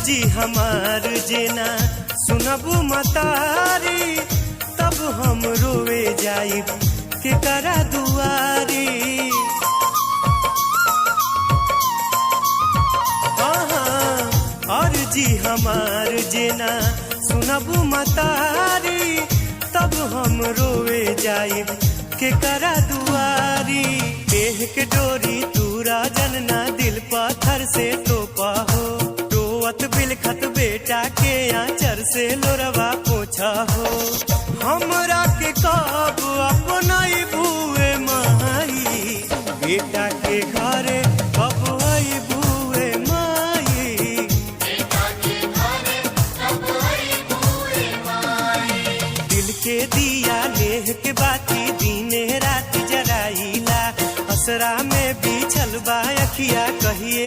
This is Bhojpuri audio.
जी हमार जेना सुनबू मतारी, तब हम रोवे जाइब के करा दुआरी। और जी हमार जेना सुनबू मतारी, तब हम रोवे जाइब के करा दुआरी। देह के डोरी तूरा जनना दिल पत्थर से तोपा हो, रोवत बिलखत बेटा के आंचर से लोरवा पोछा हो। हमरा के कब अपनाई बुए माई, बेटा के घरे कब आई बुए माई, बेटा के घरे कब आई बुए माई। दिल के दिया लेह के बाती दिने रात जराइला, असरा में बिछल बा अखिया कहिए